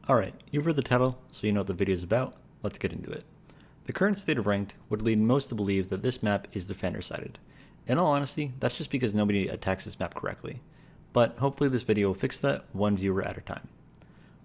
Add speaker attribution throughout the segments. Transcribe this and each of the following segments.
Speaker 1: Alright, you've read the title, so you know what the video is about. Let's get into it. The current state of ranked would lead most to believe that this map is defender-sided. In all honesty, that's just because nobody attacks this map correctly. But hopefully this video will fix that one viewer at a time.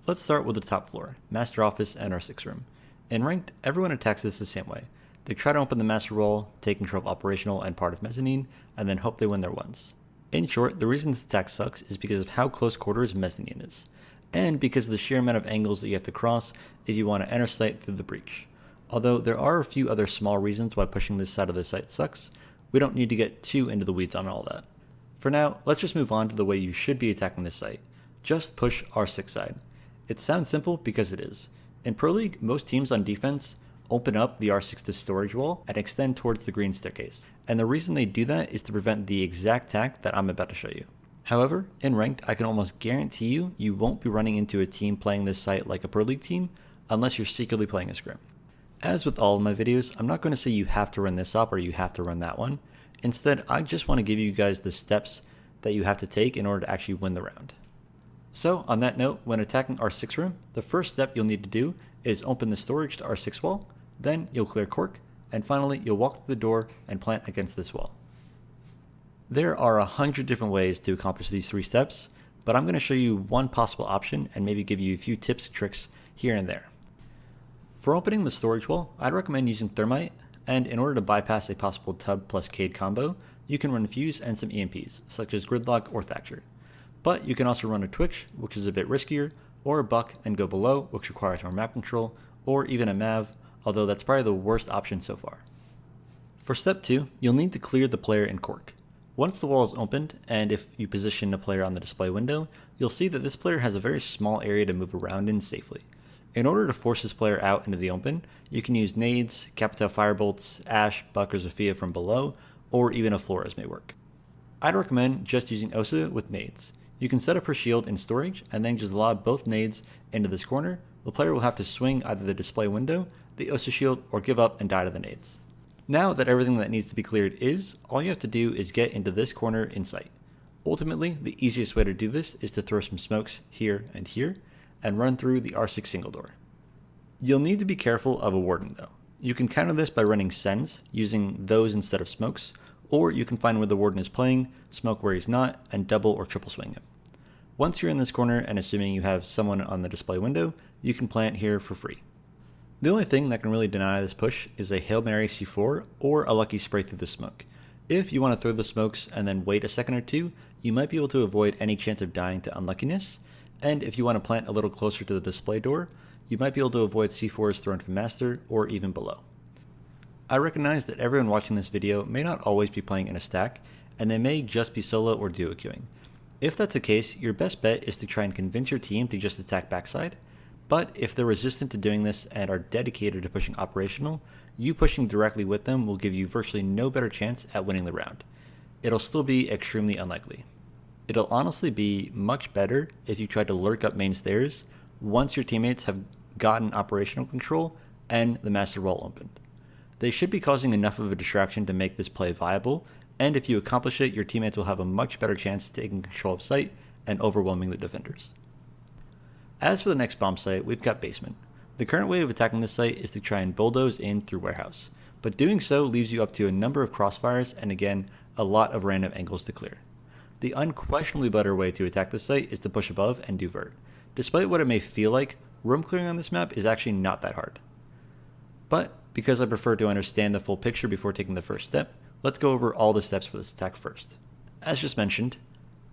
Speaker 1: Let's start with the top floor, Master Office and our 6 room. In ranked, everyone attacks this the same way. They try to open the Master Wall, take control of Operational and part of Mezzanine, and then hope they win their ones. In short, the reason this attack sucks is because of how close quarters Mezzanine is, and because of the sheer amount of angles that you have to cross if you want to enter sight through the breach. Although there are a few other small reasons why pushing this side of the site sucks, we don't need to get too into the weeds on all that. For now, let's just move on to the way you should be attacking this site. Just push R6 side. It sounds simple because it is. In Pro League, most teams on defense open up the R6 to storage wall and extend towards the green staircase, and the reason they do that is to prevent the exact attack that I'm about to show you. However, in ranked, I can almost guarantee you won't be running into a team playing this site like a Pro League team unless you're secretly playing a scrim. As with all of my videos, I'm not going to say you have to run this up or you have to run that one. Instead, I just want to give you guys the steps that you have to take in order to actually win the round. So on that note, when attacking R6 room, the first step you'll need to do is open the storage to R6 wall, then you'll clear cork, and finally you'll walk through the door and plant against this wall. There are 100 different ways to accomplish these 3 steps, but I'm going to show you one possible option and maybe give you a few tips and tricks here and there. For opening the storage wall, I'd recommend using Thermite, and in order to bypass a possible tub plus Cade combo, you can run Fuse and some EMPs, such as Gridlock or Thatcher. But you can also run a Twitch, which is a bit riskier, or a Buck and go below, which requires more map control, or even a Mav, although that's probably the worst option so far. For step 2, you'll need to clear the player in cork. Once the wall is opened, and if you position the player on the display window, you'll see that this player has a very small area to move around in safely. In order to force this player out into the open, you can use nades, Capital Firebolts, Ash, Buck, or Zofia from below, or even a Flores may work. I'd recommend just using Osa with nades. You can set up her shield in storage, and then just lob both nades into this corner. The player will have to swing either the display window, the Osa shield, or give up and die to the nades. Now that everything that needs to be cleared is, all you have to do is get into this corner in sight. Ultimately, the easiest way to do this is to throw some smokes here, and run through the R6 single door. You'll need to be careful of a warden though. You can counter this by running sends, using those instead of smokes, or you can find where the warden is playing, smoke where he's not, and double or triple swing him. Once you're in this corner and assuming you have someone on the display window, you can plant here for free. The only thing that can really deny this push is a Hail Mary C4 or a lucky spray through the smoke. If you want to throw the smokes and then wait a second or two, you might be able to avoid any chance of dying to unluckiness, and if you want to plant a little closer to the display door, you might be able to avoid C4s thrown from Master or even below. I recognize that everyone watching this video may not always be playing in a stack, and they may just be solo or duo queuing. If that's the case, your best bet is to try and convince your team to just attack backside, but if they're resistant to doing this and are dedicated to pushing operational, you pushing directly with them will give you virtually no better chance at winning the round. It'll still be extremely unlikely. It'll honestly be much better if you try to lurk up main stairs once your teammates have gotten operational control and the master wall opened. They should be causing enough of a distraction to make this play viable, and if you accomplish it, your teammates will have a much better chance of taking control of site and overwhelming the defenders. As for the next bomb site, we've got basement. The current way of attacking this site is to try and bulldoze in through warehouse, but doing so leaves you up to a number of crossfires and again, a lot of random angles to clear. The unquestionably better way to attack this site is to push above and do vert. Despite what it may feel like, room clearing on this map is actually not that hard. But because I prefer to understand the full picture before taking the first step, let's go over all the steps for this attack first. As just mentioned,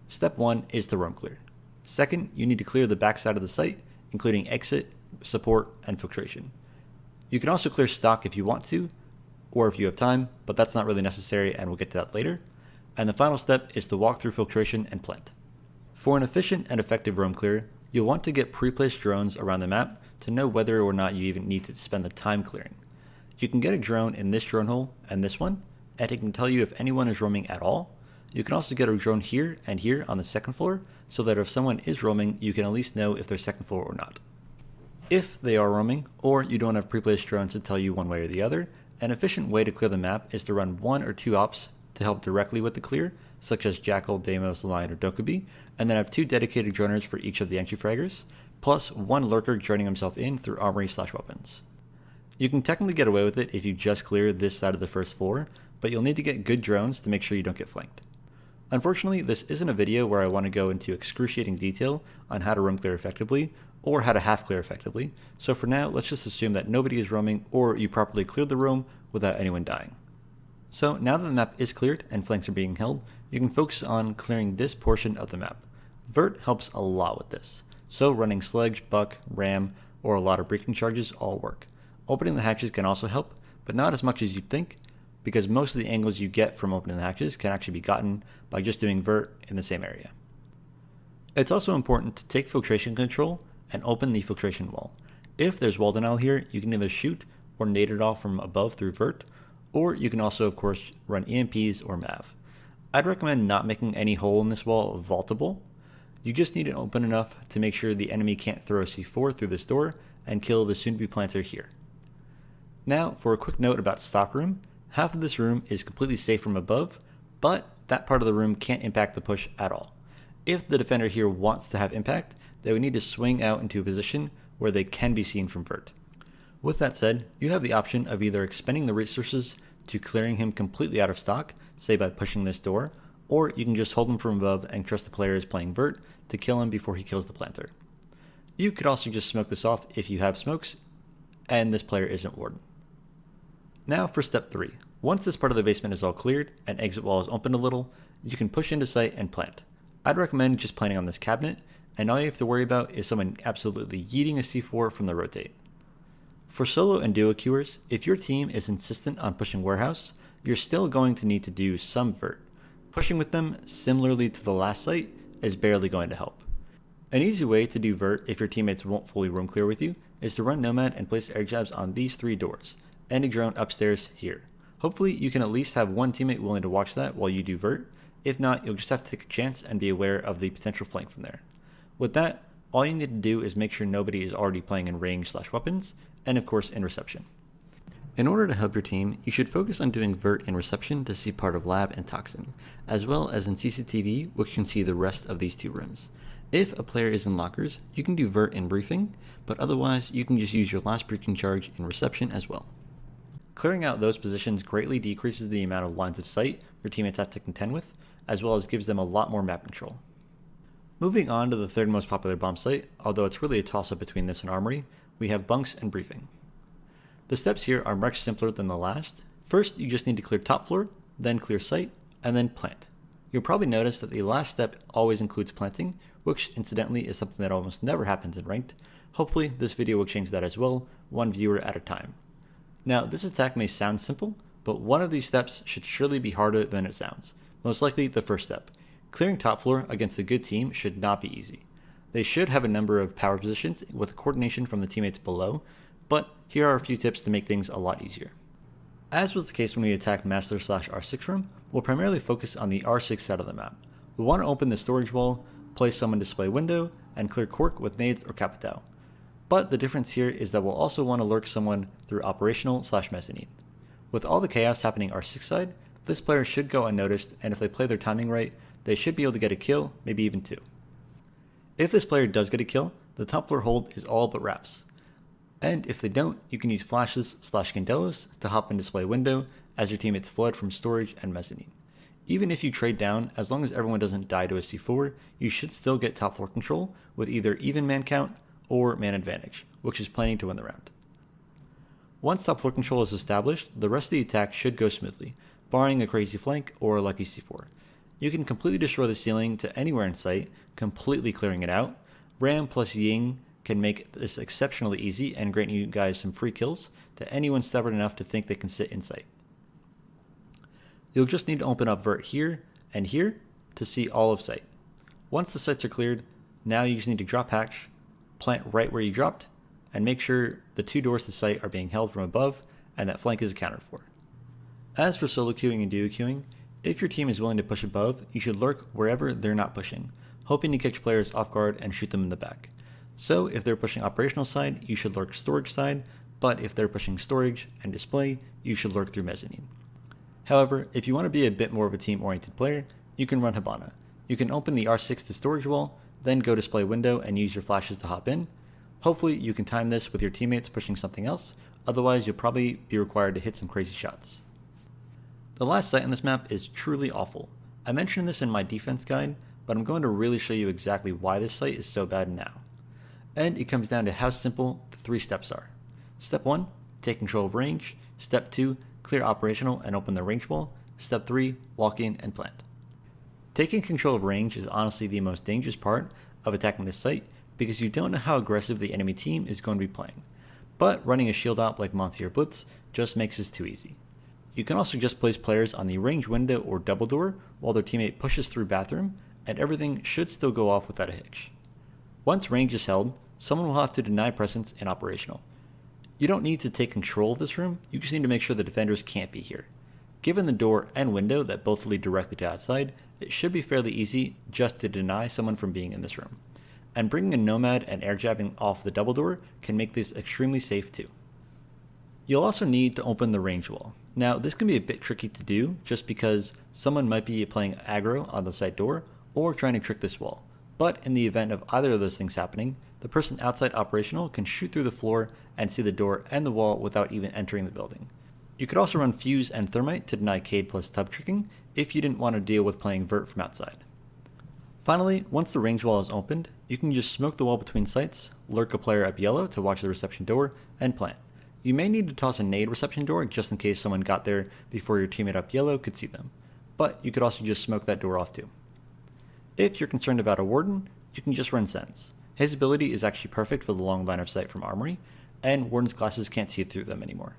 Speaker 1: step 1 is to roam clear. Second, you need to clear the backside of the site, including exit, support, and filtration. You can also clear stock if you want to, or if you have time, but that's not really necessary and we'll get to that later. And the final step is to walk through filtration and plant. For an efficient and effective roam clear, you'll want to get pre-placed drones around the map to know whether or not you even need to spend the time clearing. You can get a drone in this drone hole and this one, and it can tell you if anyone is roaming at all. You can also get a drone here and here on the second floor, so that if someone is roaming, you can at least know if they're second floor or not. If they are roaming, or you don't have pre-placed drones to tell you one way or the other, an efficient way to clear the map is to run 1 or 2 ops to help directly with the clear, such as Jackal, Deimos, Lion, or Dokubi, and then have 2 dedicated droners for each of the entry fraggers. plus one lurker joining himself in through Armory/weapons. You can technically get away with it if you just clear this side of the first floor, but you'll need to get good drones to make sure you don't get flanked. Unfortunately, this isn't a video where I want to go into excruciating detail on how to roam clear effectively, or how to half clear effectively, so for now let's just assume that nobody is roaming or you properly cleared the roam without anyone dying. So now that the map is cleared and flanks are being held, you can focus on clearing this portion of the map. Vert helps a lot with this, so running sledge, buck, ram, or a lot of breaking charges all work. Opening the hatches can also help, but not as much as you'd think, because most of the angles you get from opening the hatches can actually be gotten by just doing vert in the same area. It's also important to take filtration control and open the filtration wall. If there's wall denial here, you can either shoot or nade it off from above through vert, or you can also of course run EMPs or MAV. I'd recommend not making any hole in this wall vaultable. You just need it open enough to make sure the enemy can't throw a C4 through this door and kill the soon-to-be planter here. Now for a quick note about stockroom. Half of this room is completely safe from above, but that part of the room can't impact the push at all. If the defender here wants to have impact, they would need to swing out into a position where they can be seen from vert. With that said, you have the option of either expending the resources to clearing him completely out of stock, say by pushing this door, or you can just hold him from above and trust the player is playing vert to kill him before he kills the planter. You could also just smoke this off if you have smokes and this player isn't warden. Now for step 3. Once this part of the basement is all cleared and exit wall is opened a little, you can push into site and plant. I'd recommend just planting on this cabinet, and all you have to worry about is someone absolutely yeeting a C4 from the rotate. For solo and duo queuers, if your team is insistent on pushing warehouse, you're still going to need to do some vert. Pushing with them, similarly to the last site, is barely going to help. An easy way to do vert if your teammates won't fully roam clear with you is to run Nomad and place air jabs on these 3 doors, and a drone upstairs here. Hopefully you can at least have one teammate willing to watch that while you do vert. If not, you'll just have to take a chance and be aware of the potential flank from there. With that, all you need to do is make sure nobody is already playing in range/weapons, and of course in reception. In order to help your team, you should focus on doing vert in reception to see part of lab and toxin, as well as in CCTV, which can see the rest of these 2 rooms. If a player is in lockers, you can do vert in briefing, but otherwise you can just use your last breaching charge in reception as well. Clearing out those positions greatly decreases the amount of lines of sight your teammates have to contend with, as well as gives them a lot more map control. Moving on to the 3rd most popular bomb site, although it's really a toss-up between this and Armory, we have bunks and briefing. The steps here are much simpler than the last. First, you just need to clear top floor, then clear site, and then plant. You'll probably notice that the last step always includes planting, which incidentally is something that almost never happens in ranked. Hopefully this video will change that as well, one viewer at a time. Now this attack may sound simple, but one of these steps should surely be harder than it sounds. Most likely the first step. Clearing top floor against a good team should not be easy. They should have a number of power positions with coordination from the teammates below, but here are a few tips to make things a lot easier. As was the case when we attacked Master/R6 room, we'll primarily focus on the R6 side of the map. We want to open the storage wall, place someone display window, and clear cork with nades or capital. But the difference here is that we'll also want to lurk someone through operational/mezzanine. With all the chaos happening R6 side, this player should go unnoticed, and if they play their timing right, they should be able to get a kill, maybe even 2. If this player does get a kill, the top floor hold is all but wraps. And if they don't, you can use flashes/candelas to hop and display window as your teammates flood from storage and mezzanine. Even if you trade down, as long as everyone doesn't die to a C4, you should still get top floor control with either even man count or man advantage, which is planning to win the round. Once top floor control is established, the rest of the attack should go smoothly, barring a crazy flank or a lucky C4. You can completely destroy the ceiling to anywhere in sight, completely clearing it out. Ram plus Ying can make this exceptionally easy and grant you guys some free kills to anyone stubborn enough to think they can sit in sight. You'll just need to open up vert here and here to see all of sight. Once the sites are cleared, now you just need to drop hatch, plant right where you dropped, and make sure the 2 doors to sight are being held from above and that flank is accounted for. As for solo queuing and duo queuing, if your team is willing to push above, you should lurk wherever they're not pushing, hoping to catch players off guard and shoot them in the back. So if they're pushing operational side, you should lurk storage side, but if they're pushing storage and display, you should lurk through mezzanine. However, if you want to be a bit more of a team-oriented player, you can run Hibana. You can open the R6 to storage wall, then go display window and use your flashes to hop in. Hopefully you can time this with your teammates pushing something else, otherwise you'll probably be required to hit some crazy shots. The last site on this map is truly awful. I mentioned this in my defense guide, but I'm going to really show you exactly why this site is so bad now. And it comes down to how simple the 3 steps are. Step 1, take control of range. Step 2, clear operational and open the range wall. Step 3, walk in and plant. Taking control of range is honestly the most dangerous part of attacking this site because you don't know how aggressive the enemy team is going to be playing. But running a shield op like Monty or Blitz just makes this too easy. You can also just place players on the range window or double door while their teammate pushes through bathroom, and everything should still go off without a hitch. Once range is held, someone will have to deny presence in operational. You don't need to take control of this room, you just need to make sure the defenders can't be here. Given the door and window that both lead directly to outside, it should be fairly easy just to deny someone from being in this room. And bringing a nomad and air jabbing off the double door can make this extremely safe too. You'll also need to open the range wall. Now this can be a bit tricky to do just because someone might be playing aggro on the side door or trying to trick this wall. But in the event of either of those things happening, the person outside operational can shoot through the floor and see the door and the wall without even entering the building. You could also run Fuse and Thermite to deny Cade plus tub tricking if you didn't want to deal with playing Vert from outside. Finally, once the range wall is opened, you can just smoke the wall between sites, lurk a player up yellow to watch the reception door, and plant. You may need to toss a nade reception door just in case someone got there before your teammate up yellow could see them, but you could also just smoke that door off too. If you're concerned about a Warden, you can just run Sense. His ability is actually perfect for the long line of sight from Armory, and Warden's glasses can't see through them anymore.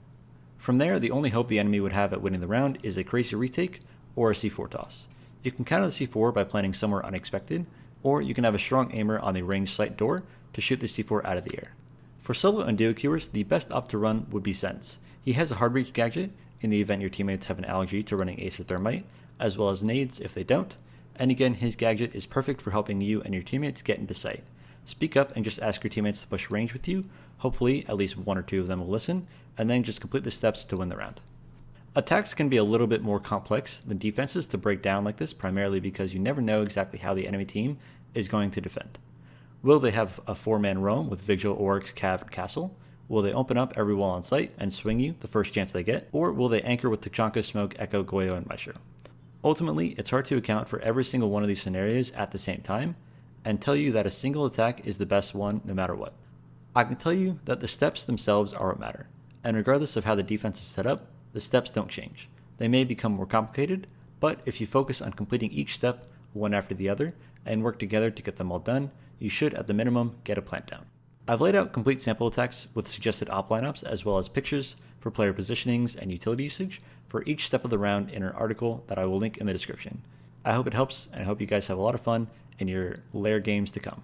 Speaker 1: From there, the only hope the enemy would have at winning the round is a crazy retake or a C4 toss. You can counter the C4 by planting somewhere unexpected, or you can have a strong aimer on the ranged sight door to shoot the C4 out of the air. For solo and duo queuers, the best op to run would be Sense. He has a hard reach gadget in the event your teammates have an allergy to running Ace or Thermite, as well as nades if they don't, and again his gadget is perfect for helping you and your teammates get into sight. Speak up and just ask your teammates to push range with you, hopefully at least 1 or 2 of them will listen, and then just complete the steps to win the round. Attacks can be a little bit more complex than defenses to break down like this, primarily because you never know exactly how the enemy team is going to defend. Will they have a 4-man roam with Vigil, Oryx, Cav, and Castle? Will they open up every wall on site and swing you the first chance they get? Or will they anchor with Tachanka, Smoke, Echo, Goyo, and Maestro? Ultimately, it's hard to account for every single one of these scenarios at the same time, and tell you that a single attack is the best one no matter what. I can tell you that the steps themselves are what matter, and regardless of how the defense is set up, the steps don't change. They may become more complicated, but if you focus on completing each step one after the other and work together to get them all done, you should at the minimum get a plant down. I've laid out complete sample attacks with suggested op lineups as well as pictures for player positionings and utility usage for each step of the round in an article that I will link in the description. I hope it helps, and I hope you guys have a lot of fun in your Lair games to come.